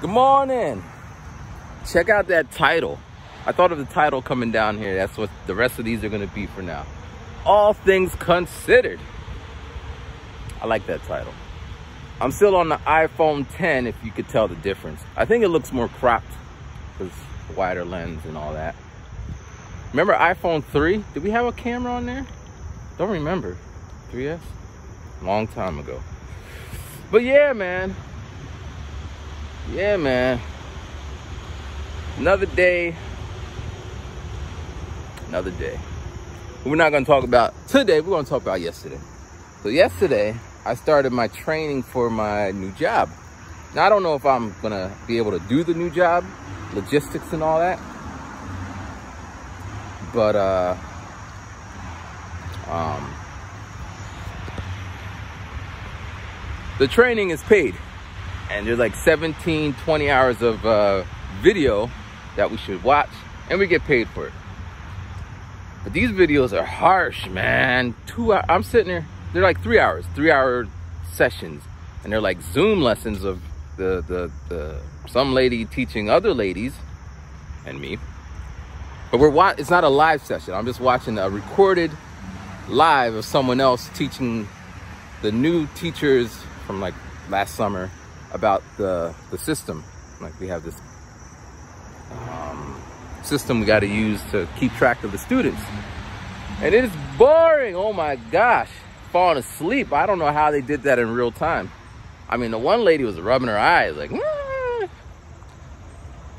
Good morning. Check out that title. I thought of the title coming down here. That's what the rest of these are going to be for now. All Things Considered. I like that title. I'm still on the iPhone 10, if you could tell the difference. I think it looks more cropped because wider lens and all that. Remember iPhone 3? Did we have a camera on there? Don't remember. 3S? Long time ago. But yeah, man. Yeah, man. Another day. Another day. We're not going to talk about today. We're going to talk about yesterday. So yesterday, I started my training for my new job. Now, I don't know if I'm going to be able to do the new job, logistics and all that. But, the training is paid. And there's like 17, 20 hours of video that we should watch, and we get paid for it. But these videos are harsh, man. 2 hours, I'm sitting there, they're like 3 hours, 3-hour sessions. And they're like Zoom lessons of some lady teaching other ladies and me. But it's not a live session. I'm just watching a recorded live of someone else teaching the new teachers from like last summer about the system. Like we have this system we got to use to keep track of the students, and it is boring. Oh my gosh, falling asleep. I don't know how they did that in real time. I mean, the one lady was rubbing her eyes like, Wah!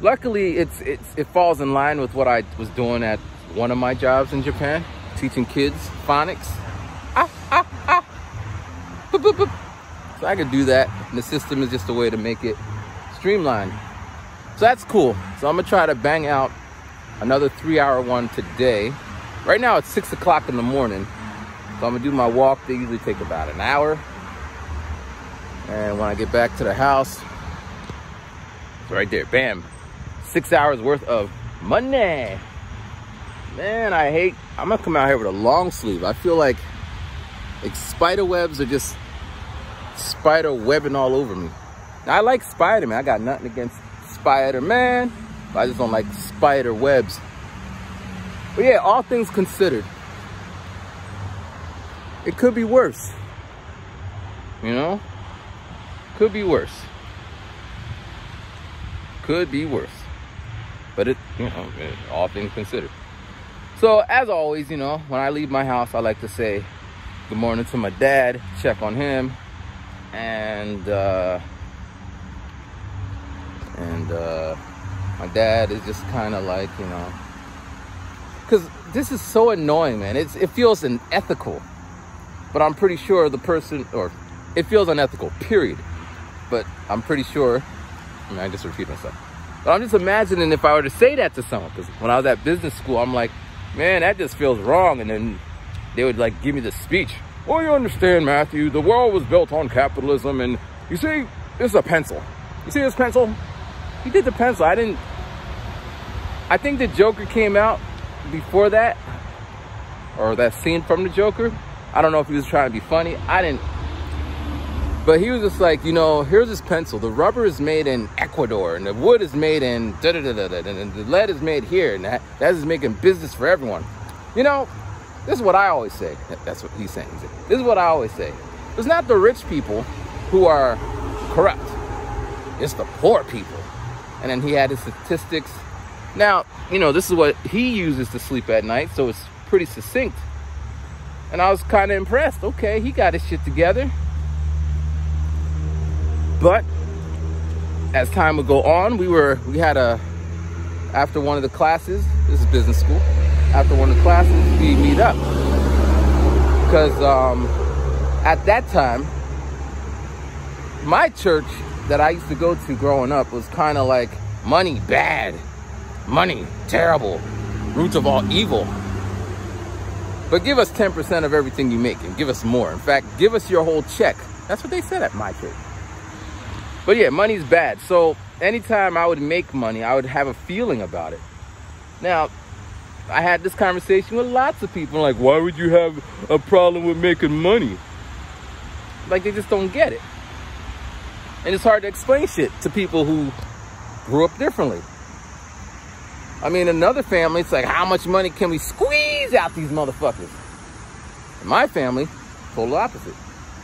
Luckily it falls in line with what I was doing at one of my jobs in Japan, teaching kids phonics. Boop, boop, boop. So I could do that, and the system is just a way to make it streamlined. So that's cool. So I'm gonna try to bang out another 3-hour one today. Right now it's 6 o'clock in the morning. So I'm gonna do my walk. They usually take about an hour. And when I get back to the house, it's right there, bam. 6 hours worth of money. Man, I'm gonna come out here with a long sleeve. I feel like spider webs are just spider webbing all over me. Now, I like Spider-Man. I got nothing against Spider-Man. I just don't like spider webs. But yeah, all things considered, it could be worse. You know? Could be worse. Could be worse. But all things considered. So as always, when I leave my house, I like to say good morning to my dad, check on him. And my dad is just kind of like, because this is so annoying, man. It feels unethical, but I'm pretty sure the person, or it feels unethical, period. But I'm pretty sure, I just repeat myself. But I'm just imagining if I were to say that to someone, because when I was at business school, I'm like, man, that just feels wrong. And then they would like give me this speech. Well, you understand, Matthew, the world was built on capitalism, and you see, this is a pencil. You see this pencil? He did the pencil. I think the Joker came out before that, or that scene from the Joker. I don't know if he was trying to be funny. I didn't. But he was just like, here's this pencil. The rubber is made in Ecuador, and the wood is made in da-da-da-da-da, and the lead is made here, and that is making business for everyone. This is what I always say. That's what he's saying. This is what I always say. It's not the rich people who are corrupt. It's the poor people. And then he had his statistics. Now, this is what he uses to sleep at night, so it's pretty succinct. And I was kind of impressed. Okay, he got his shit together. But as time would go on, we had after one of the classes, this is business school, after one of the classes, we meet up. Because at that time, my church that I used to go to growing up was kind of like, money bad, money terrible, roots of all evil. But give us 10% of everything you make and give us more. In fact, give us your whole check. That's what they said at my church. But yeah, money's bad. So anytime I would make money, I would have a feeling about it. Now, I had this conversation with lots of people, like, why would you have a problem with making money? Like, they just don't get it. And it's hard to explain shit to people who grew up differently. I mean, another family, it's like, how much money can we squeeze out these motherfuckers? In my family, total opposite.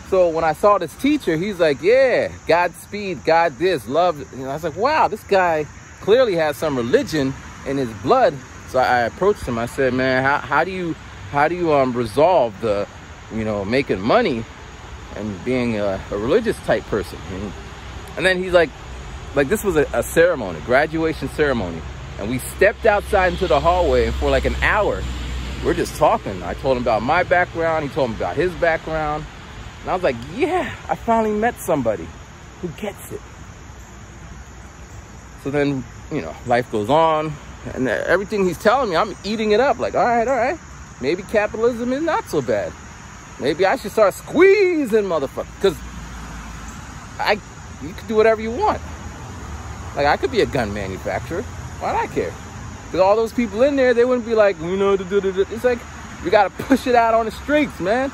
So when I saw this teacher, he's like, yeah, Godspeed, God this, love. You know, I was like, wow, this guy clearly has some religion in his blood. So I approached him. I said, man, how do you resolve the, you know, making money and being a religious type person? And then he's like this was a ceremony, graduation ceremony. And we stepped outside into the hallway, and for like an hour, we're just talking. I told him about my background. He told me about his background. And I was like, yeah, I finally met somebody who gets it. So then, you know, life goes on. And everything he's telling me, I'm eating it up. Like, all right. Maybe capitalism is not so bad. Maybe I should start squeezing motherfuckers. Because you can do whatever you want. Like, I could be a gun manufacturer. Why do I care? Because all those people in there, they wouldn't be like, you know, it's like, we got to push it out on the streets, man.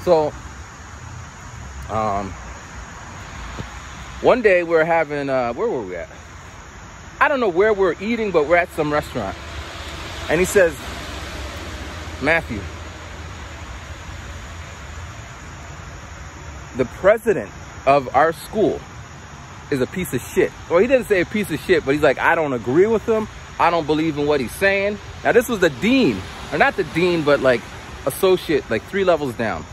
So, one day we're having, where were we at? I don't know where we're eating, but we're at some restaurant. And he says, Matthew, the president of our school is a piece of shit. Well, he didn't say a piece of shit, but he's like, I don't agree with him. I don't believe in what he's saying. Now, this was the dean, or not the dean, but like associate, like 3 levels down.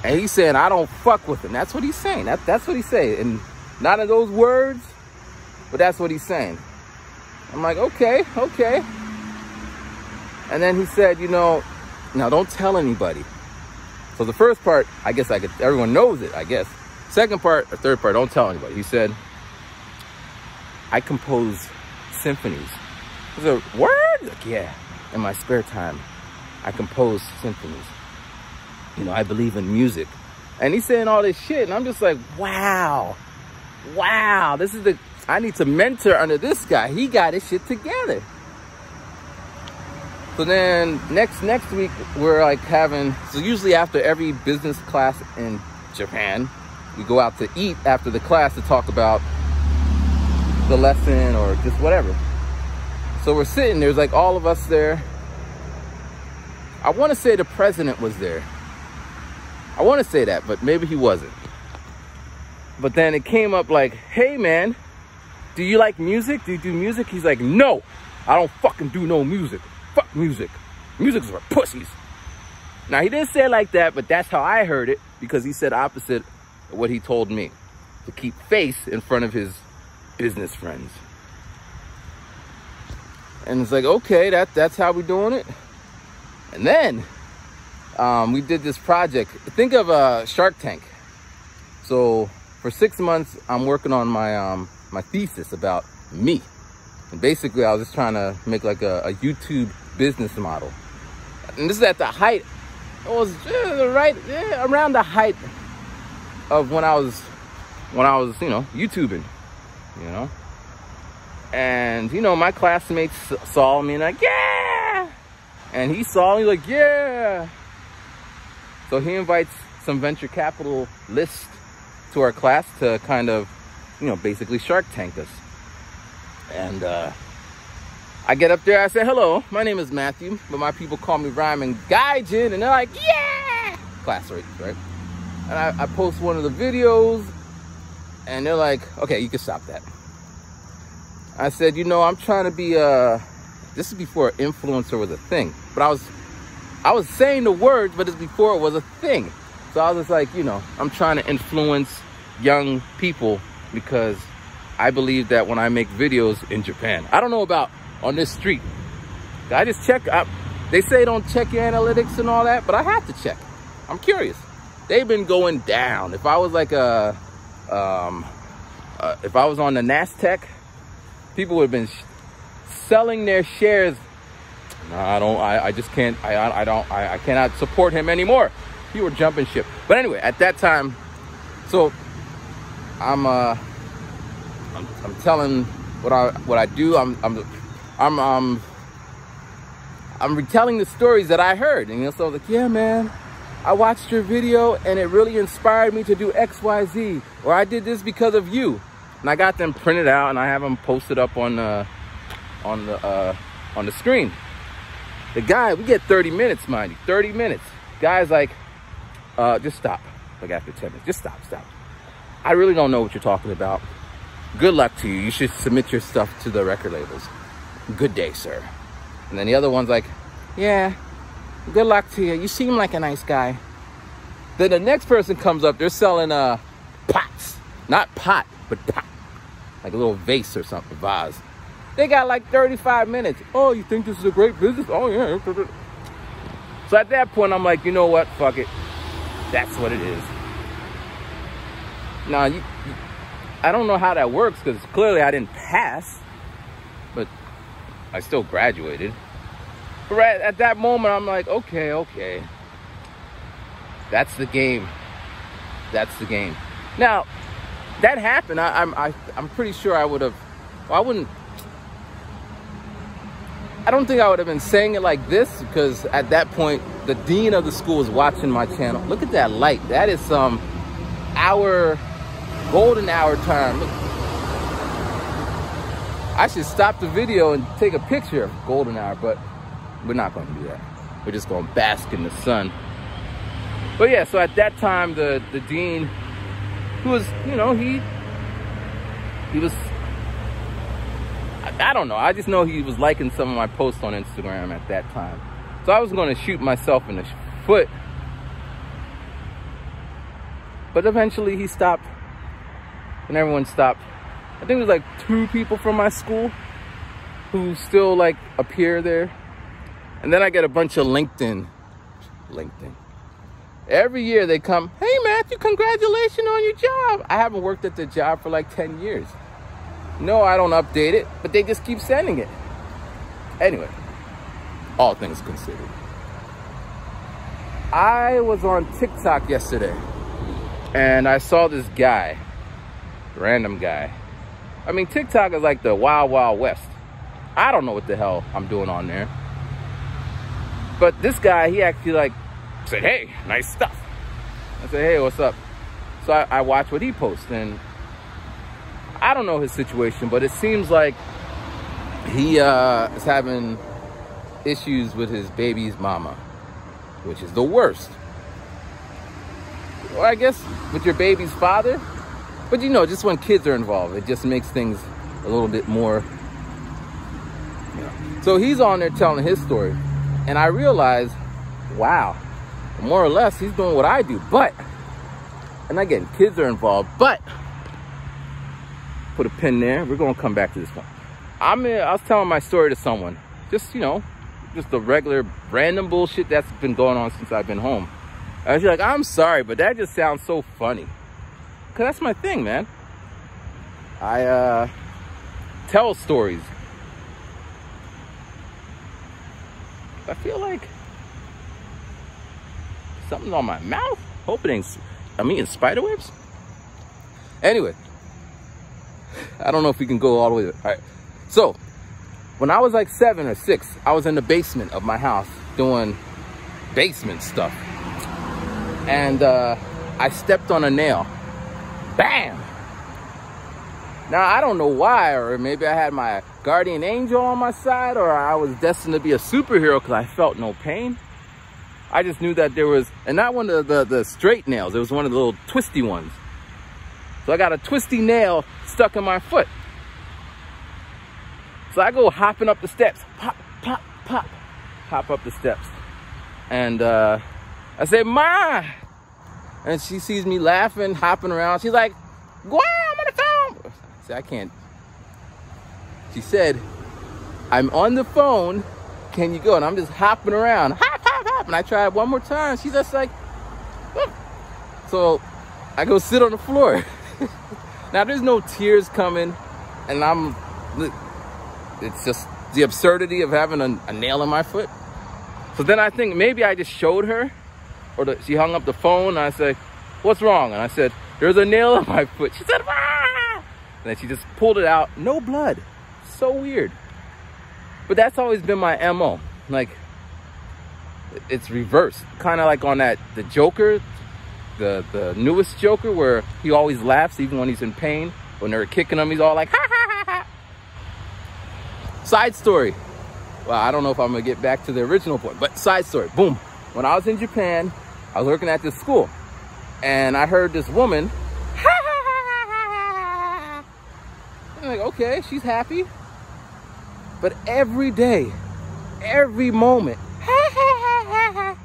And he's saying, I don't fuck with him. That's what he's saying. That's what he's saying. And not in those words, but that's what he's saying. I'm like, okay. And then he said, you know, now don't tell anybody. So the first part, I guess everyone knows it, I guess. Second part, or third part, don't tell anybody. He said, I compose symphonies. I said, word? Like, yeah, in my spare time, I compose symphonies. You know, I believe in music. And he's saying all this shit, and I'm just like, wow, I need to mentor under this guy. He got his shit together. So then next week, we're like so usually after every business class in Japan, we go out to eat after the class to talk about the lesson or just whatever. So we're sitting, there's like all of us there. I want to say the president was there. I want to say that, but maybe he wasn't. But then it came up like, hey man, do you like music? Do you do music? He's like, no, I don't fucking do no music. Fuck music. Music's for pussies. Now, he didn't say it like that, but that's how I heard it, because he said opposite of what he told me, to keep face in front of his business friends. And it's like, okay, that's how we're doing it. And then we did this project. Think of Shark Tank. So for 6 months, I'm working on my my thesis about me. And basically, I was just trying to make like a YouTube business model. And this is at the height. It was around the height of when I was, you know, YouTubing, you know. And, you know, my classmates saw me and like, yeah. And he saw me like, yeah. So he invites some venture capitalists to our class to kind of, you know, basically Shark Tank us. And I get up there, I say, hello, my name is Matthew, but my people call me Rhymin' Gaijin, and they're like, yeah! Class rates, right? And I post one of the videos, and they're like, okay, you can stop that. I said, you know, I'm trying to be this is before influencer was a thing, but I was saying the words, but it's before it was a thing. So I was just like, you know, I'm trying to influence young people because I believe that when I make videos in Japan, I don't know about on this street. I just check up. They say don't check your analytics and all that, but I have to check. I'm curious. They've been going down. If I was like if I was on the NASDAQ, people would have been selling their shares. No, I just can't. I cannot support him anymore. He were jumping ship. But anyway, at that time, so I'm telling what I do. I'm retelling the stories that I heard, and you know, so I was like, yeah, man, I watched your video and it really inspired me to do X, Y, Z, or I did this because of you. And I got them printed out and I have them posted up on the screen. The guy, we get 30 minutes, mind you, 30 minutes. Guy's like, just stop. Like after 10 minutes, just stop. I really don't know what you're talking about. Good luck to you. You should submit your stuff to the record labels. Good day, sir. And then the other one's like, yeah, good luck to you. You seem like a nice guy. Then the next person comes up, they're selling pots. Not pot, but pot. Like a little vase or something, vase. They got like 35 minutes. Oh, you think this is a great business? Oh, yeah. So at that point, I'm like, you know what? Fuck it. That's what it is. Now, I don't know how that works because clearly I didn't pass, but I still graduated. But right at that moment, I'm like, okay. That's the game. That's the game. Now, that happened. I'm pretty sure I would have. Well, I don't think I would have been saying it like this because at that point, the dean of the school was watching my channel. Look at that light. That is some golden hour time. Look. I should stop the video and take a picture of golden hour, but we're not going to do that. We're just going to bask in the sun. But yeah, so at that time, the dean, who was, you know, he was, I don't know. I just know he was liking some of my posts on Instagram at that time. So I was going to shoot myself in the foot. But eventually he stopped. And everyone stopped. I think it was like 2 people from my school who still like appear there. And then I get a bunch of LinkedIn. Every year they come, hey Matthew, congratulations on your job. I haven't worked at the job for like 10 years. No, I don't update it, but they just keep sending it. Anyway, all things considered. I was on TikTok yesterday and I saw this guy, random guy. I mean, TikTok is like the wild, wild west. I don't know what the hell I'm doing on there. But this guy, he actually like said, hey, nice stuff. I said, hey, what's up? So I watched what he posted, and I don't know his situation, but it seems like he is having issues with his baby's mama, which is the worst. Or I guess with your baby's father. But you know, just when kids are involved, it just makes things a little bit more, you know. So he's on there telling his story. And I realized, wow, more or less, he's doing what I do. But, and again, kids are involved, but, put a pin there. We're going to come back to this one. I was telling my story to someone. Just, you know, just the regular, random bullshit that's been going on since I've been home. I was like, I'm sorry, but that just sounds so funny. Because that's my thing, man. I tell stories. I feel like something's on my mouth. Hope it ain't, I'm eating spider webs. Anyway, I don't know if we can go all the way. All right. So, when I was like 7 or 6, I was in the basement of my house doing basement stuff. And I stepped on a nail. Bam! Now, I don't know why, or maybe I had my guardian angel on my side, or I was destined to be a superhero because I felt no pain. I just knew that there was, and not one of the straight nails, it was one of the little twisty ones. So I got a twisty nail stuck in my foot. So I go hopping up the steps, pop, pop, pop, hop up the steps. And I say, Ma! And she sees me laughing, hopping around. She's like, Gwen, I'm on the phone. I said, I can't. She said, I'm on the phone. Can you go? And I'm just hopping around. Hop, hop, hop. And I tried one more time. She's just like, whoop. So I go sit on the floor. Now, there's no tears coming. And it's just the absurdity of having a nail in my foot. So then I think maybe I just showed her. Or she hung up the phone, and I said, what's wrong? And I said, there's a nail in my foot. She said, ah! And then she just pulled it out. No blood. So weird. But that's always been my MO. Like, it's reversed. Kind of like on the Joker, the newest Joker, where he always laughs even when he's in pain. When they were kicking him, he's all like, ha, ha, ha, ha. Side story. Well, I don't know if I'm gonna get back to the original point, but side story, boom. When I was in Japan, I was working at this school, and I heard this woman, ha, ha, ha, ha, ha. I'm like, okay, she's happy. But every day, every moment, ha, ha, ha, ha, ha.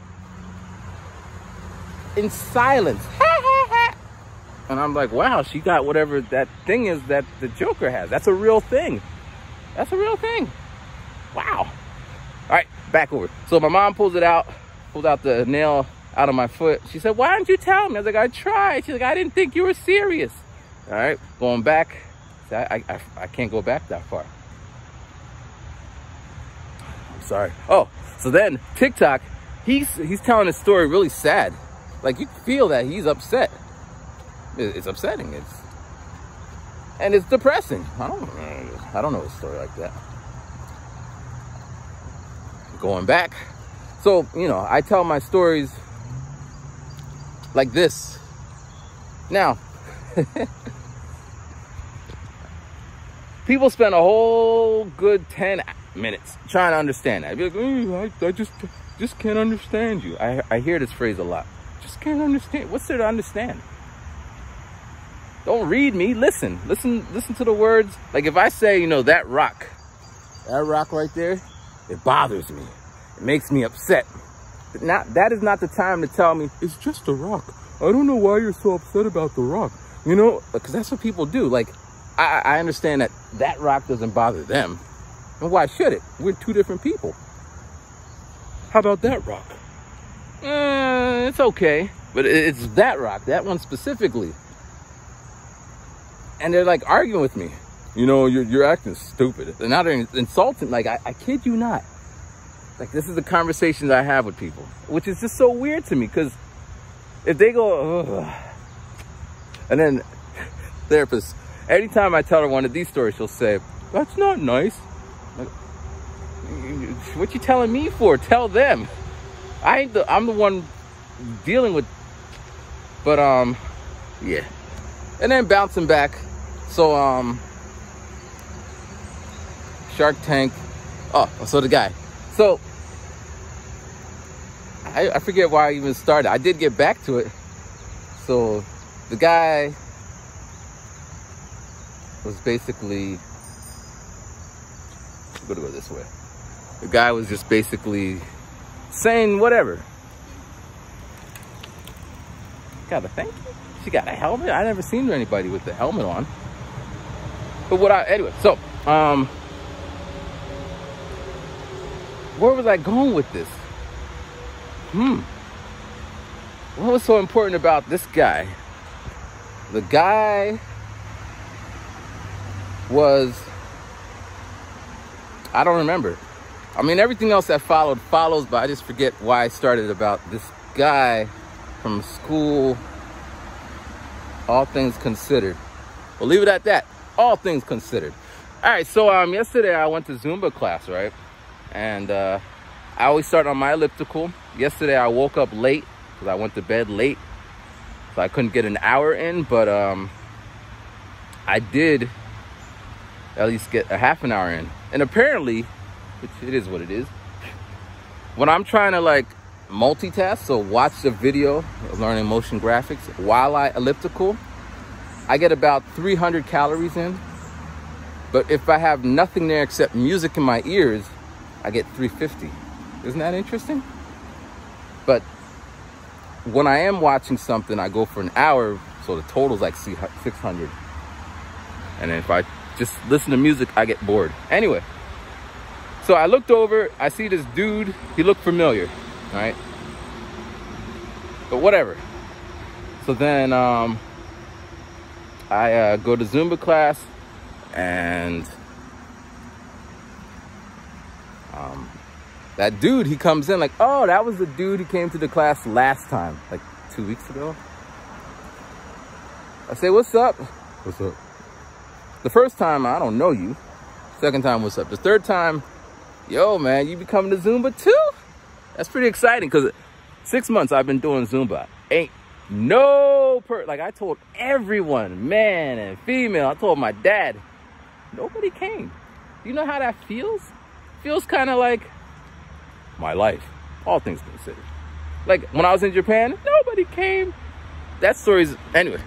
In silence, ha, ha, ha. And I'm like, wow, she got whatever that thing is that the Joker has. That's a real thing. That's a real thing. Wow. All right, back over. So my mom pulled out the nail out of my foot. She said, why didn't you tell me? I was like, I tried. She's like, I didn't think you were serious. All right, going back. I can't go back that far. I'm sorry. Oh, so then TikTok, he's telling his story really sad. Like, you feel that he's upset. It's upsetting. And it's depressing. I don't know a story like that. Going back. So, you know, I tell my stories like this. Now, people spend a whole good 10 minutes trying to understand that. I'd be like, I just can't understand you. I hear this phrase a lot. Just can't understand. What's there to understand? Don't read me. Listen to the words. Like if I say, you know, that rock right there, it bothers me. It makes me upset. That is not the time to tell me, it's just a rock. I don't know why you're so upset about the rock. You know, because that's what people do. Like, I understand that rock doesn't bother them. And why should it? We're two different people. How about that rock? It's okay. But it's that rock, that one specifically. And they're like arguing with me. You know, you're acting stupid. And now they're insulting. Like, I kid you not. Like, this is the conversations I have with people, which is just so weird to me. Because if they go, ugh. And then therapist, anytime I tell her one of these stories, she'll say, that's not nice. Like, what you telling me for? Tell them. I'm the one dealing with. But yeah. And then bouncing back. So Shark Tank. Oh, so the guy. So I forget why I even started. I did get back to it. So the guy was basically, I'm gonna go this way. The guy was just basically saying whatever. Got a thank you. She got a helmet. I never seen anybody with the helmet on. But anyway, so where was I going with this? What was so important about this guy? The guy was, I don't remember. I mean, everything else that follows, but I just forget why I started about this guy from school. All things considered. We'll leave it at that. All things considered. All right, so yesterday I went to Zumba class, right? And I always start on my elliptical. Yesterday I woke up late because I went to bed late, so I couldn't get an hour in. But I did at least get a half an hour in. And apparently, which it is what it is, when I'm trying to like multitask, so watch the video of learning motion graphics while I elliptical, I get about 300 calories in. But if I have nothing there except music in my ears, I get 350. Isn't that interesting? But when I am watching something, I go for an hour, so the total's like 600. And then if I just listen to music, I get bored. Anyway, so I looked over, I see this dude, he looked familiar, right? But whatever. So then I go to Zumba class, and that dude, he comes in like, oh, that was the dude who came to the class last time, like 2 weeks ago. I say, what's up? What's up? The first time, I don't know you. Second time, what's up? The third time, yo, man, you be coming to Zumba too? That's pretty exciting, because 6 months I've been doing Zumba. Ain't Like I told everyone, man and female, I told my dad, nobody came. You know how that feels? Feels kind of like my life, all things considered. Like when I was in Japan, nobody came. That story's, anyway.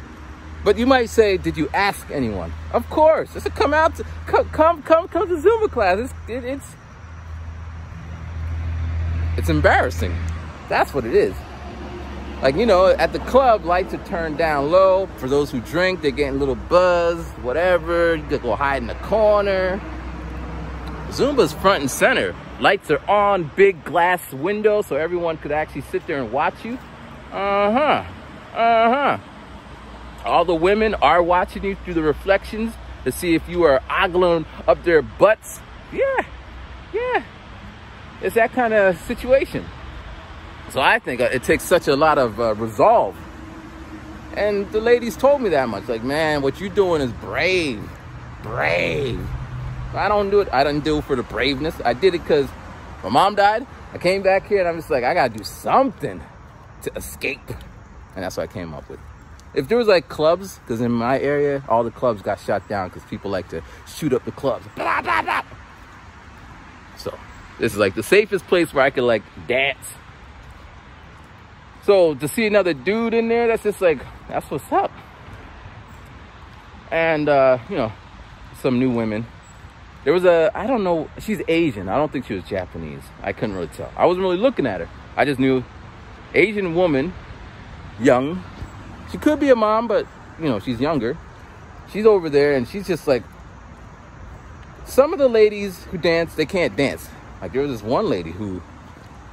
But you might say, did you ask anyone? Of course. Just to come out to, come to Zumba class. It's embarrassing. That's what it is. Like, you know, at the club, lights are turned down low. For those who drink, they're getting a little buzz, whatever. You could go hide in the corner. Zumba's front and center. Lights are on, big glass window, so everyone could actually sit there and watch you. All the women are watching you through the reflections to see if you are ogling up their butts. Yeah. It's that kind of situation. So I think it takes such a lot of resolve. And the ladies told me that much. Like, man, what you're doing is brave. I don't do it. I didn't do it for the braveness. I did it because my mom died. I came back here and I'm just like, I got to do something to escape. And that's what I came up with. If there was like clubs, because in my area, all the clubs got shut down because people like to shoot up the clubs. Blah, blah, blah. So this is like the safest place where I could like dance. So to see another dude in there, that's just like, that's what's up. And, you know, some new women. There was I don't know, she's Asian. I don't think she was Japanese. I couldn't really tell. I wasn't really looking at her. I just knew Asian woman, young. She could be a mom, but, you know, she's younger. She's over there, and she's just like, some of the ladies who dance, they can't dance. Like, there was this one lady who,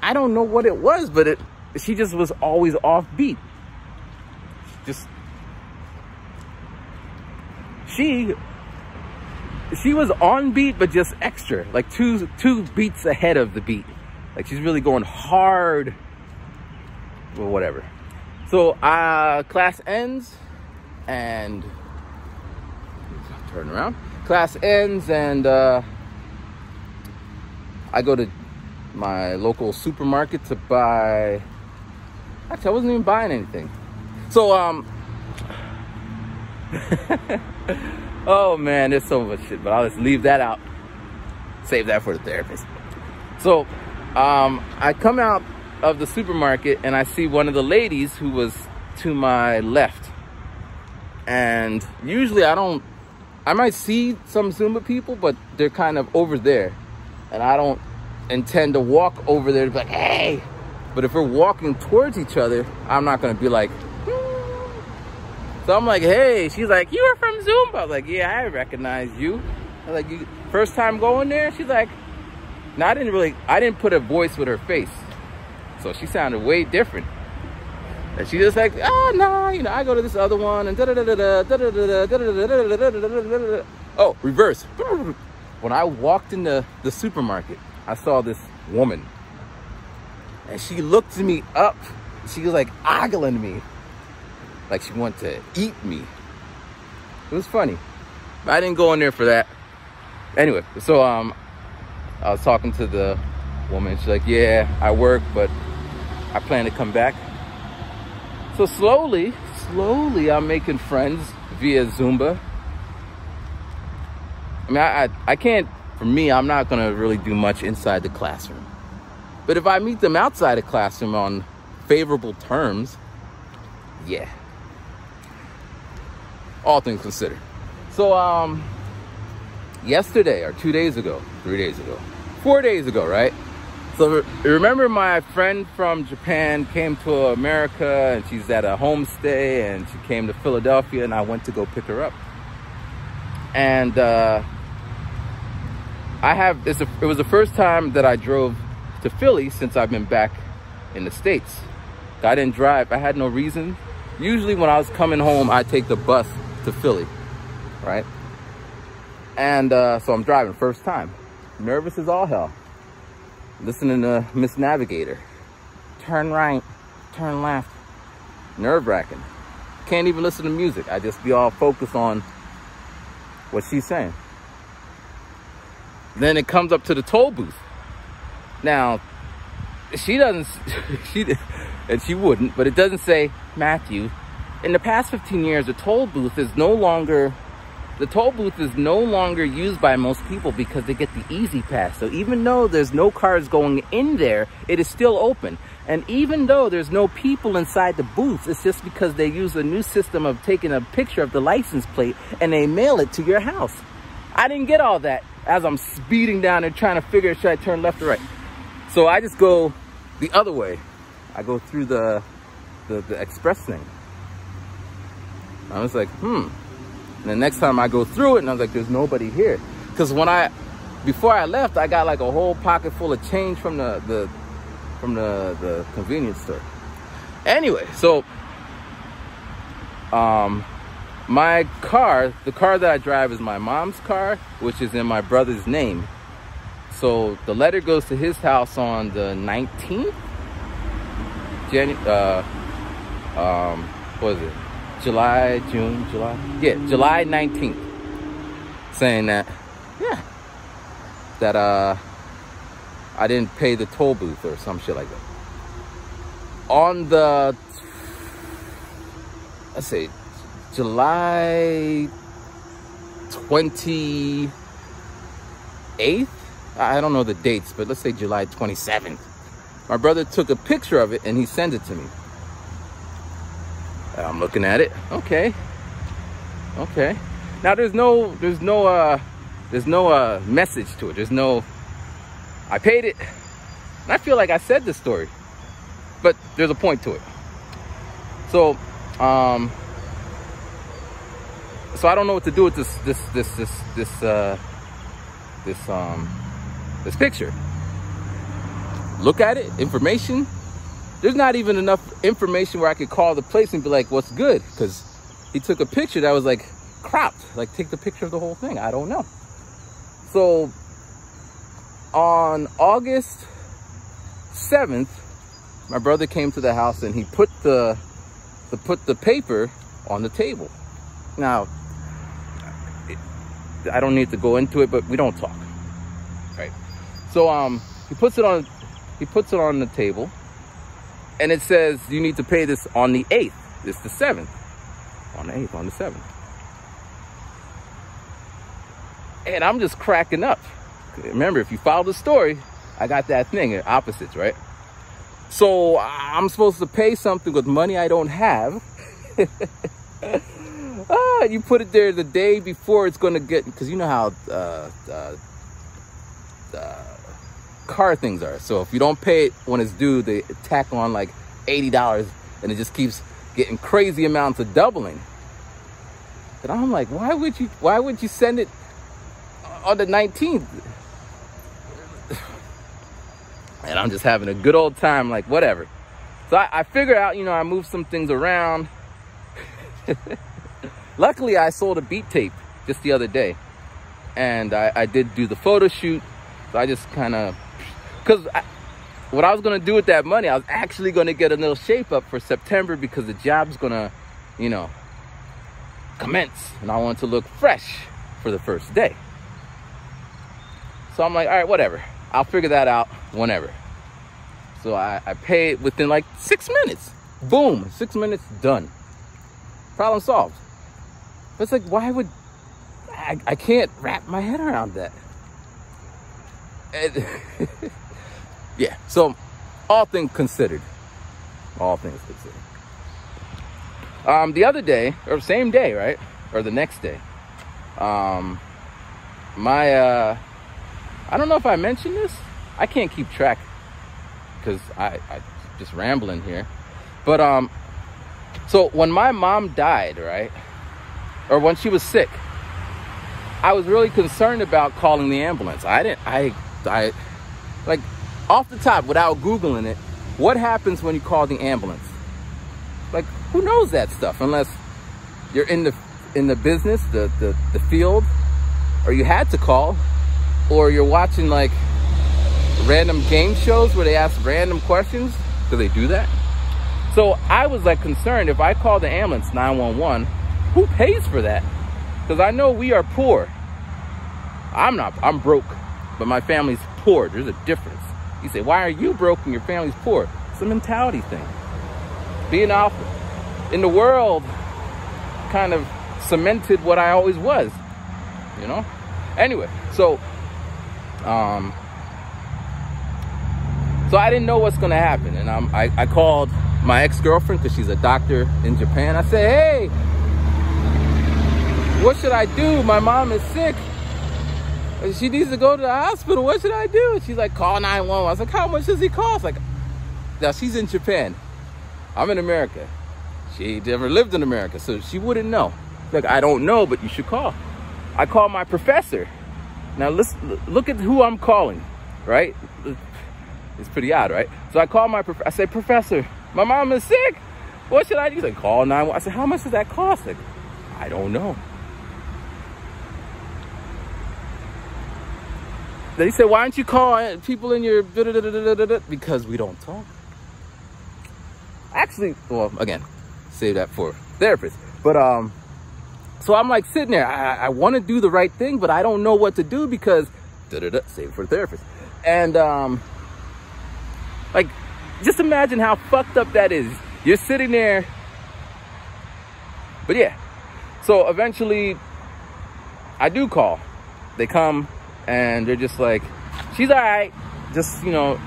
I don't know what it was, but she just was always off beat. She was on beat, but just extra, like two beats ahead of the beat. Like she's really going hard or whatever. So class ends and turn around. Class ends and I go to my local supermarket to buy. Actually, I wasn't even buying anything. So oh man, there's so much shit, but I'll just leave that out. Save that for the therapist. So I come out of the supermarket and I see one of the ladies who was to my left. And usually I might see some Zumba people, but they're kind of over there. And I don't intend to walk over there to be like, hey. But if we're walking towards each other, I'm not gonna be like, so I'm like, hey, she's like, you are from Zumba. I was like, yeah, I recognize you. I was like, you first time going there? She's like, no, I didn't put a voice with her face. So she sounded way different. And she just like, oh, no, you know, I go to this other one and oh, reverse. When I walked in the supermarket, I saw this woman. And she looked me up. She was like ogling me. Like she wanted to eat me. It was funny. But I didn't go in there for that. Anyway, so I was talking to the woman. She's like, yeah, I work, but I plan to come back. So slowly I'm making friends via Zumba. I mean, I can't, for me, I'm not gonna really do much inside the classroom. But if I meet them outside the classroom on favorable terms, yeah. All things considered. So yesterday or 2 days ago, 3 days ago, 4 days ago, right? So remember my friend from Japan came to America and she's at a homestay and she came to Philadelphia and I went to go pick her up. And it was the first time that I drove to Philly since I've been back in the States. I didn't drive, I had no reason. Usually when I was coming home, I take the bus to Philly, right? And so I'm driving, first time. Nervous as all hell. Listening to Miss Navigator. Turn right, turn left. Nerve-wracking. Can't even listen to music. I just be all focused on what she's saying. Then it comes up to the toll booth. Now, she doesn't, and she wouldn't, but it doesn't say, Matthew, in the past 15 years, the toll booth is no longer used by most people because they get the Easy Pass. So even though there's no cars going in there, it is still open. And even though there's no people inside the booth, it's just because they use a new system of taking a picture of the license plate and they mail it to your house. I didn't get all that as I'm speeding down and trying to figure, should I turn left or right? So I just go the other way. I go through the express thing. I was like, And the next time I go through it, and I was like, there's nobody here. Because before I left, I got like a whole pocket full of change from the convenience store. Anyway, so my car, the car that I drive is my mom's car, which is in my brother's name. So the letter goes to his house on the 19th. What is it? July 19th. Saying that, I didn't pay the toll booth or some shit like that. On the, let's say, July 28th, I don't know the dates, but let's say July 27th. My brother took a picture of it and he sent it to me. I'm looking at it. Okay. Now there's no message to it. There's no, I paid it. And I feel like I said this story, but there's a point to it. So, so I don't know what to do with this picture. Look at it, information. There's not even enough information where I could call the place and be like, what's good? Because he took a picture that was like cropped. Like, take the picture of the whole thing. I don't know. So on August 7th, my brother came to the house and he put the paper on the table. Now, I don't need to go into it, but we don't talk, right? So he puts it on the table, and it says you need to pay this on the 8th. It's the 7th. On the 8th, on the 7th. And I'm just cracking up. Remember, if you follow the story, I got that thing, opposites, right? So I'm supposed to pay something with money I don't have. You put it there the day before it's going to get, because you know how car things are. So if you don't pay it when it's due, they tack on like $80 and it just keeps getting crazy amounts of doubling. And I'm like, why would you send it on the 19th? And I'm just having a good old time, like, whatever. So I figure out, I moved some things around. Luckily, I sold a beat tape just the other day. And I did do the photo shoot. So I just kind of, because what I was going to do with that money, I was actually going to get a little shape up for September because the job's going to, commence. And I want to look fresh for the first day. So I'm like, all right, whatever. I'll figure that out whenever. So I pay it within like 6 minutes. Boom, 6 minutes, done. Problem solved. But it's like, why would, I can't wrap my head around that. And yeah, so all things considered. The other day, or same day, right? Or the next day, I don't know if I mentioned this. I can't keep track because I just rambling here. But so when my mom died, right, or when she was sick, I was really concerned about calling the ambulance. I like, off the top, without Googling it, what happens when you call the ambulance? Like, who knows that stuff unless you're in the business, the field, or you had to call, or you're watching like random game shows where they ask random questions, because they do that. So I was like concerned, if I call the ambulance 911, who pays for that? Because I know we are poor. I'm broke, but my family's poor. There's a difference. You say, why are you broke and your family's poor? It's a mentality thing. Being out in the world kind of cemented what I always was, you know? Anyway, so I didn't know what's gonna happen. And I called my ex-girlfriend, because she's a doctor in Japan. I said, hey, what should I do? My mom is sick. She needs to go to the hospital. What should I do? And she's like, call 911. I was like, how much does it cost? Like, now she's in Japan. I'm in America. She never lived in America, so she wouldn't know. Like, I don't know, but you should call. I called my professor. Now listen, look at who I'm calling, right? It's pretty odd, right? So I called my professor. I said, Professor, my mom is sick. What should I do? He's like, call 911. I said, how much does that cost? Like, I don't know. Then he said, why don't you call people in your because we don't talk. Actually, well, again, save that for therapists. But so I'm like sitting there. I want to do the right thing, but I don't know what to do because save it for therapist. And like, just imagine how fucked up that is. You're sitting there. But yeah, so eventually I do call. They come and they're just like, she's all right. Just, you know,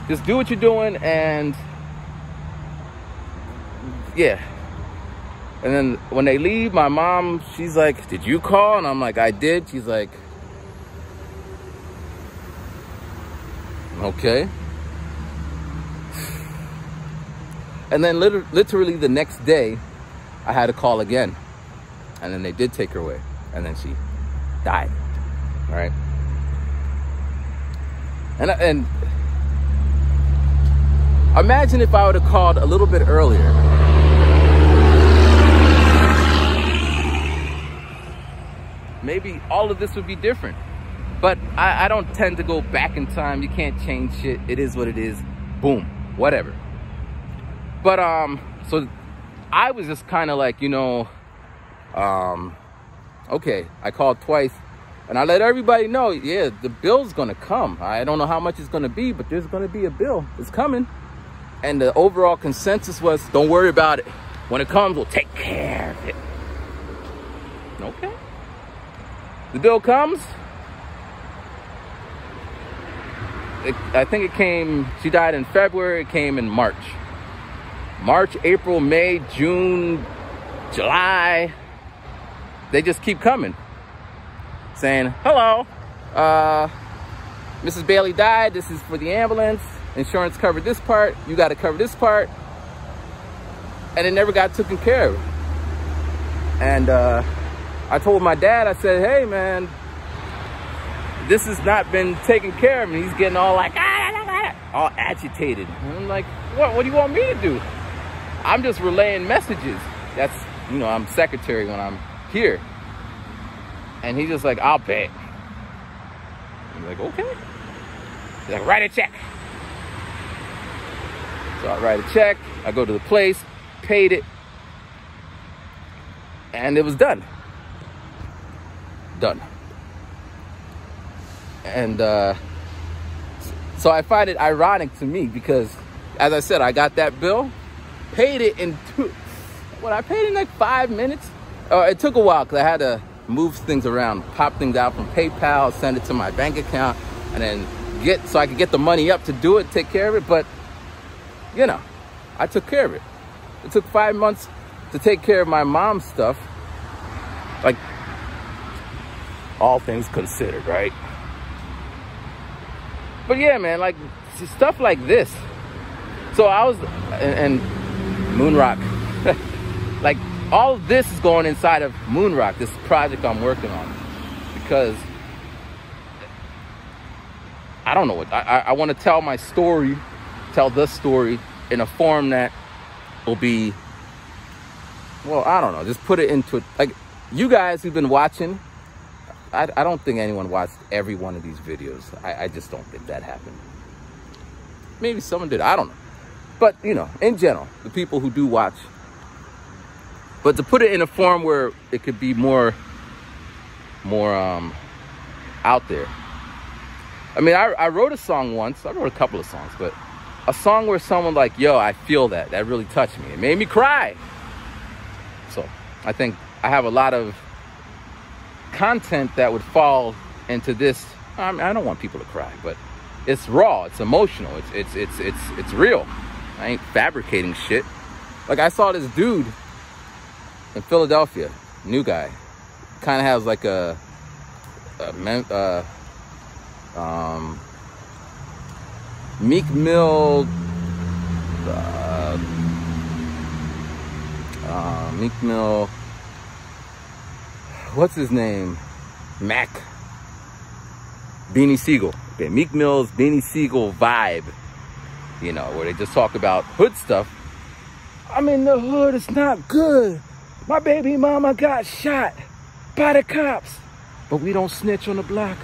just do what you're doing. And yeah. And then when they leave, my mom, she's like, did you call? And I'm like, I did. She's like, okay. And then literally the next day, I had to call again. And then they did take her away. And then she died. All right. And imagine if I would have called a little bit earlier. Maybe all of this would be different. But I don't tend to go back in time. You can't change shit. It is what it is. Boom. Whatever. But so I was just kind of like, you know, okay, I called twice and I let everybody know, yeah, the bill's gonna come. I don't know how much it's gonna be, but there's gonna be a bill. It's coming. And the overall consensus was, don't worry about it. When it comes, we'll take care of it. Okay. The bill comes. I think it came, she died in February, it came in March. March, April, May, June, July. They just keep coming. Saying, hello, Mrs. Bailey died. This is for the ambulance. Insurance covered this part. You got to cover this part. And it never got taken care of. And I told my dad, I said, hey, man, this has not been taken care of. And he's getting all like, all agitated. And I'm like, what do you want me to do? I'm just relaying messages. That's, you know, I'm secretary when I'm here. And he's just like, I'll pay. I'm like, okay. He's like, write a check. So I write a check. I go to the place, paid it. And it was done. Done. And so I find it ironic to me because, as I said, I got that bill, paid it in I paid in like 5 minutes. It took a while because I had to move things around, pop things out from PayPal, send it to my bank account, and then so I could get the money up to do it, take care of it. But, you know, I took care of it. It took 5 months to take care of my mom's stuff. Like, all things considered, right? But yeah, man, like stuff like this. So I was, and Moonrock, like all of this is going inside of Moonrock, this project I'm working on, because I don't know what, I want to tell my story, tell the story in a form that will be, well, I don't know, just put it into, like, you guys who've been watching, I don't think anyone watched every one of these videos. I just don't think that happened. Maybe someone did, I don't know. But, you know, in general, the people who do watch. But to put it in a form where it could be more out there. I mean, I wrote a song once. I wrote a couple of songs, but a song where someone like, yo, I feel that. That really touched me. It made me cry. So I think I have a lot of content that would fall into this. I mean, I don't want people to cry, but it's raw. It's emotional. It's real. I ain't fabricating shit. Like, I saw this dude in Philadelphia, new guy, kind of has like a Meek Mill, what's his name? Mac. Beanie Siegel. Okay, Meek Mill's Beanie Siegel vibe. You know, where they just talk about hood stuff. I'm in the hood, it's not good. My baby mama got shot by the cops. But we don't snitch on the block.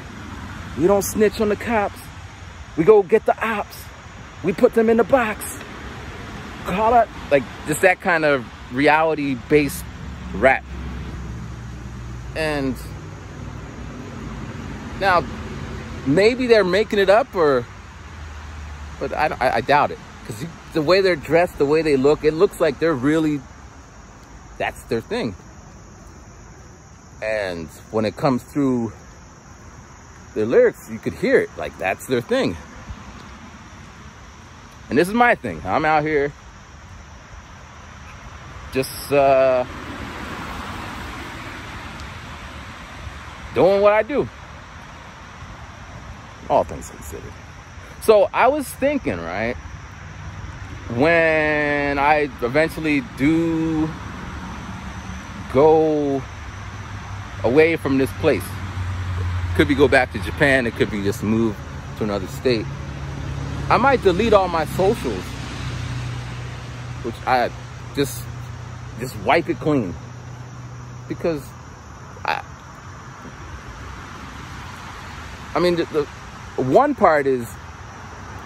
We don't snitch on the cops. We go get the ops. We put them in the box. Call it, like, just that kind of reality-based rap. And now, maybe they're making it up, but I doubt it. Because the way they're dressed, the way they look, it looks like they're really, that's their thing. And when it comes through their lyrics, you could hear it, like that's their thing. And this is my thing. I'm out here just doing what I do. All things considered. So I was thinking, right, when I eventually do go away from this place, could be go back to Japan, it could be just move to another state, I might delete all my socials, which I just wipe it clean, because I mean, the one part is,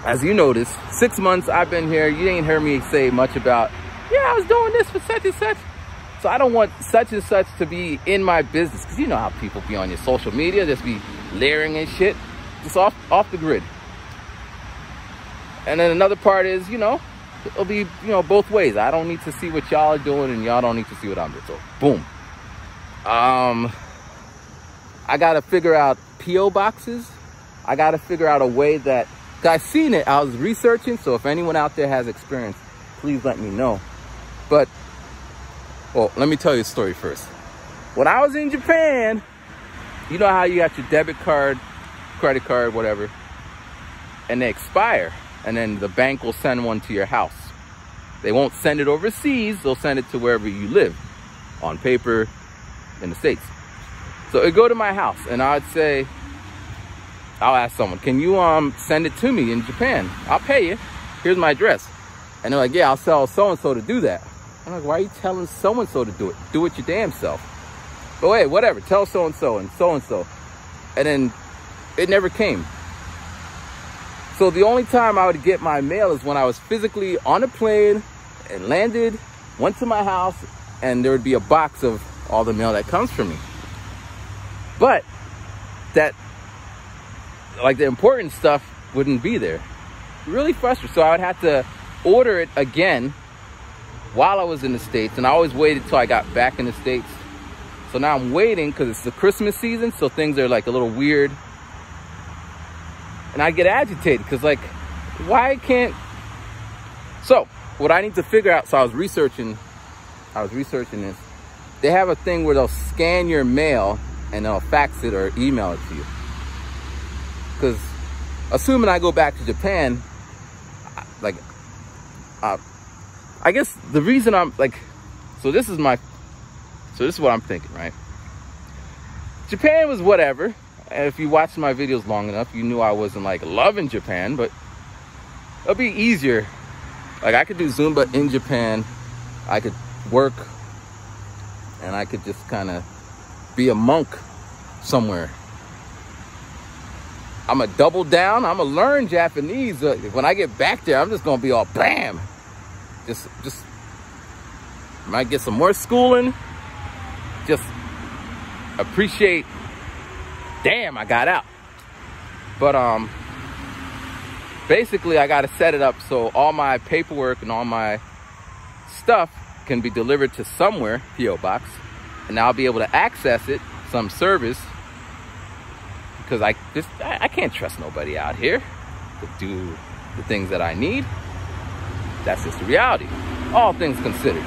as you notice, 6 months I've been here, you ain't heard me say much about, yeah, I was doing this for such and such. So I don't want such and such to be in my business, because you know how people be on your social media, just be layering and shit, just off the grid. And then another part is, you know, it'll be, you know, both ways. I don't need to see what y'all are doing, and y'all don't need to see what I'm doing. So boom. I gotta figure out P.O. boxes. I gotta figure out a way that, I've seen it, I was researching, so if anyone out there has experience, please let me know. But, well, let me tell you a story first. When I was in Japan, you know how you got your debit card, credit card, whatever, and they expire, and then the bank will send one to your house. They won't send it overseas, they'll send it to wherever you live, on paper, in the States. So it'd go to my house, and I'd say, I'll ask someone, can you send it to me in Japan? I'll pay you. Here's my address. And they're like, yeah, I'll tell so-and-so to do that. I'm like, why are you telling so-and-so to do it? Do it your damn self. But wait, whatever, tell so-and-so and so-and-so. And then it never came. So the only time I would get my mail is when I was physically on a plane and landed, went to my house, and there would be a box of all the mail that comes from me. But that, like, the important stuff wouldn't be there. Really frustrating. So I would have to order it again while I was in the States, and I always waited till I got back in the States. So now I'm waiting because it's the Christmas season, so things are like a little weird. And I get agitated because, like, why can't... So what I need to figure out, so I was researching this. They have a thing where they'll scan your mail and they'll fax it or email it to you. Because assuming I go back to Japan, like, I guess the reason I'm like, so this is what I'm thinking, right? Japan was whatever. And if you watched my videos long enough, you knew I wasn't like loving Japan, but it'll be easier. Like, I could do Zumba in Japan. I could work, and I could just kind of be a monk somewhere. I'm gonna double down. I'm gonna learn Japanese. When I get back there, I'm just gonna be all bam. Just might get some more schooling. Just appreciate, damn, I got out. But basically I got to set it up so all my paperwork and all my stuff can be delivered to somewhere, P.O. box, and I'll be able to access it, some service, because I can't trust nobody out here to do the things that I need. That's just the reality, all things considered.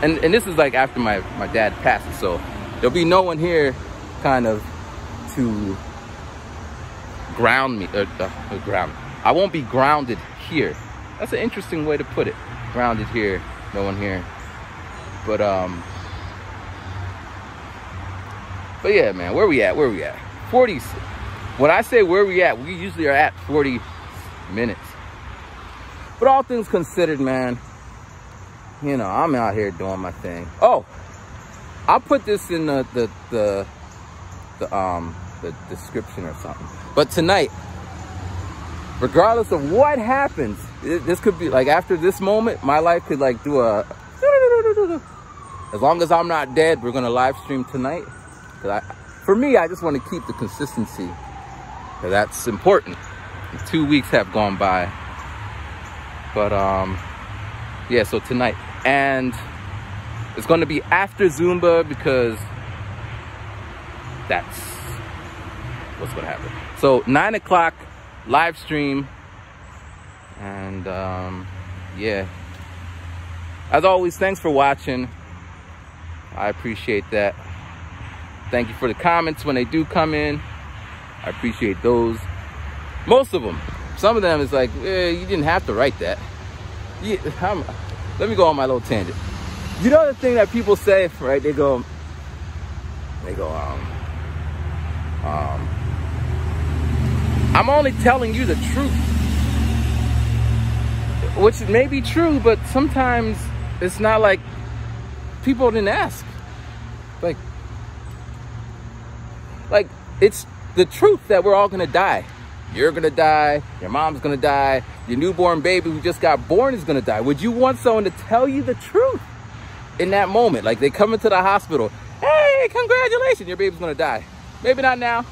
And this is like after my dad passes, so there'll be no one here kind of to ground me, ground. I won't be grounded here. That's an interesting way to put it. Grounded here, no one here. But yeah, man, where we at? 40s. When I say where we at, we usually are at 40 minutes. But all things considered, man, you know, I'm out here doing my thing. Oh, I'll put this in the description or something. But tonight, regardless of what happens, this could be like after this moment, my life could like do a. As long as I'm not dead, we're gonna live stream tonight. For me, I just want to keep the consistency. That's important. 2 weeks have gone by. But yeah, so tonight. And it's going to be after Zumba because that's what's going to happen. So 9 o'clock live stream. And yeah. As always, thanks for watching. I appreciate that. Thank you for the comments when they do come in. I appreciate those. Most of them. Some of them is like, you didn't have to write that. Yeah, let me go on my little tangent. You know the thing that people say, right? They go, I'm only telling you the truth. Which may be true, but sometimes it's not like people didn't ask. Like it's the truth that we're all gonna die. You're gonna die, your mom's gonna die, your newborn baby who just got born is gonna die. Would you want someone to tell you the truth in that moment? Like they come into the hospital, hey, congratulations, your baby's gonna die. Maybe not now,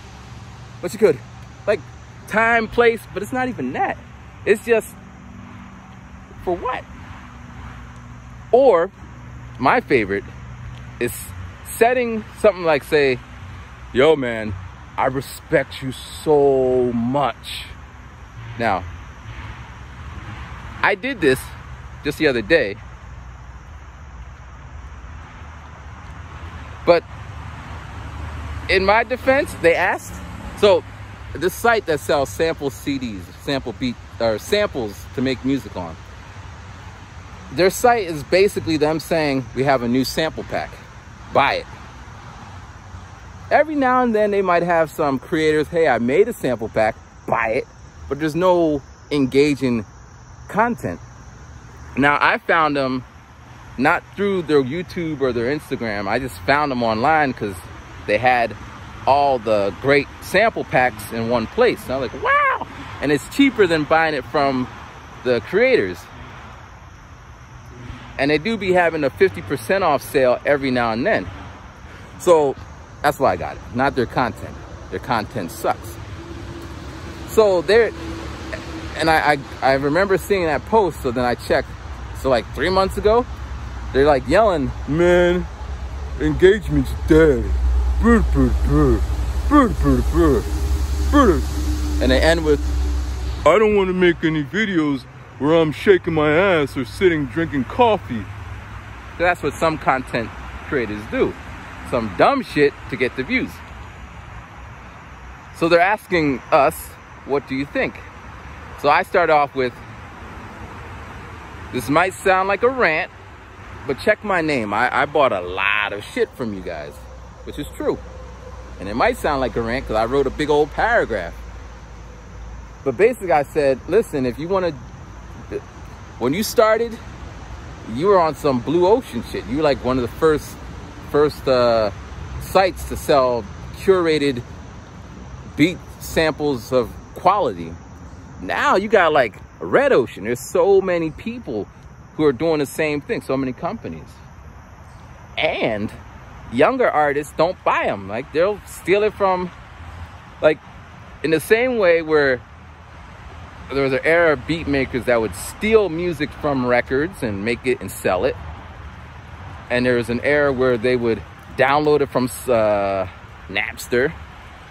but you could. Like time, place, but it's not even that. It's just, for what? Or, my favorite is setting something like, say, yo man, I respect you so much. Now, I did this just the other day, but in my defense, they asked. So this site that sells sample CDs, sample beat, or samples to make music on, their site is basically them saying, we have a new sample pack, buy it. Every now and then they might have some creators, hey, I made a sample pack, buy it, but there's no engaging content. Now, I found them not through their YouTube or their Instagram. I just found them online because they had all the great sample packs in one place. And I was like, wow! And it's cheaper than buying it from the creators. And they do be having a 50% off sale every now and then. So that's why I got it, not their content. Their content sucks. So they're, and I remember seeing that post, so then I checked. So like 3 months ago, they're like yelling, man, engagement's dead. And they end with, I don't want to make any videos where I'm shaking my ass or sitting drinking coffee. That's what some content creators do. Some dumb shit to get the views. So they're asking us, what do you think? So I start off with, this might sound like a rant, but check my name. I bought a lot of shit from you guys, which is true. And it might sound like a rant because I wrote a big old paragraph. But basically I said, listen, if you want to, when you started, you were on some blue ocean shit. You were like one of the first sites to sell curated beat samples of quality. Now you got like a red ocean. There's so many people who are doing the same thing, so many companies. And younger artists don't buy them. Like they'll steal it from, like in the same way where there was an era of beat makers that would steal music from records and make it and sell it. And there was an era where they would download it from Napster.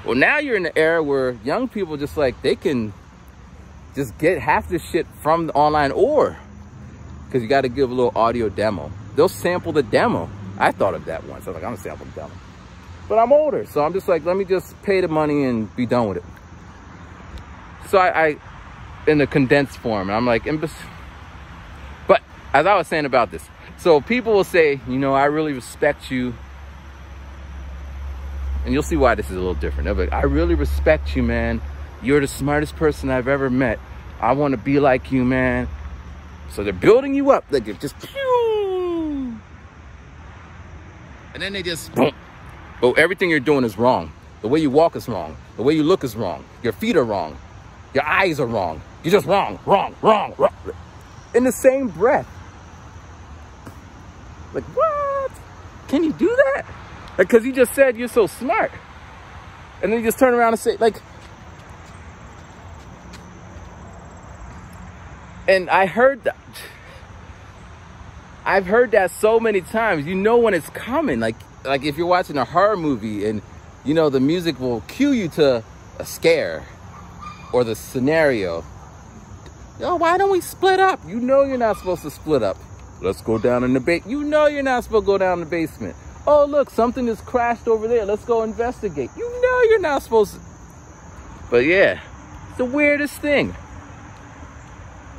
Well, now you're in the era where young people just like, they can just get half this shit from the online, or because you got to give a little audio demo. They'll sample the demo. I thought of that once. I was like, I'm gonna sample the demo. But I'm older, so I'm just like, let me just pay the money and be done with it. So I in the condensed form, and I'm like, but as I was saying about this, so people will say, you know, I really respect you. And you'll see why this is a little different. They'll be like, I really respect you, man. You're the smartest person I've ever met. I want to be like you, man. So they're building you up. They just, pew! And then they just, boom. Oh, everything you're doing is wrong. The way you walk is wrong. The way you look is wrong. Your feet are wrong. Your eyes are wrong. You're just wrong, wrong, wrong, wrong. In the same breath. Like, what? Can you do that? Like, because you just said you're so smart. And then you just turn around and say, like, and I heard that. I've heard that so many times. You know when it's coming. Like if you're watching a horror movie and, you know, the music will cue you to a scare or the scenario. Yo, why don't we split up? You know you're not supposed to split up. Let's go down in the basement. You know you're not supposed to go down in the basement. Oh, look, something has crashed over there. Let's go investigate. You know you're not supposed to. But yeah, it's the weirdest thing.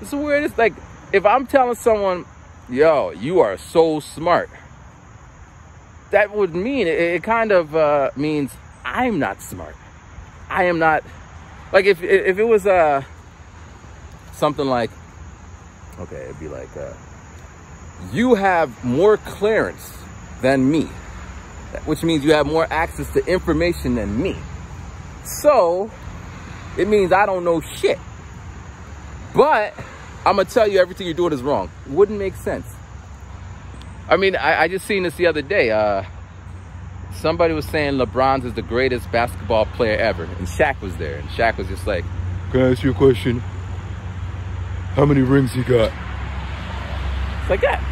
It's the weirdest. Like, if I'm telling someone, yo, you are so smart, that would mean, it kind of means I'm not smart. I am not. Like, if it was something like, okay, it'd be like, you have more clearance than me, which means you have more access to information than me. So it means I don't know shit, but I'm gonna tell you everything you're doing is wrong. Wouldn't make sense. I mean, I just seen this the other day. Somebody was saying LeBron is the greatest basketball player ever, and Shaq was there, and Shaq was just like, can I ask you a question? How many rings he got? It's like that.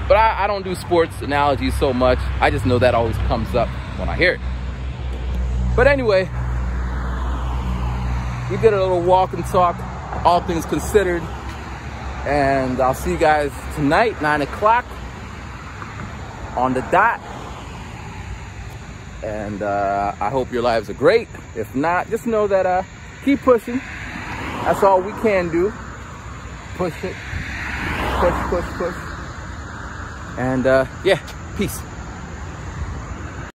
But I don't do sports analogies so much. I just know that always comes up when I hear it. But anyway, we did a little walk and talk, all things considered. And I'll see you guys tonight, 9 o'clock on the dot. And I hope your lives are great. If not, just know that keep pushing. That's all we can do. Push it. Push, push, push. And yeah, peace.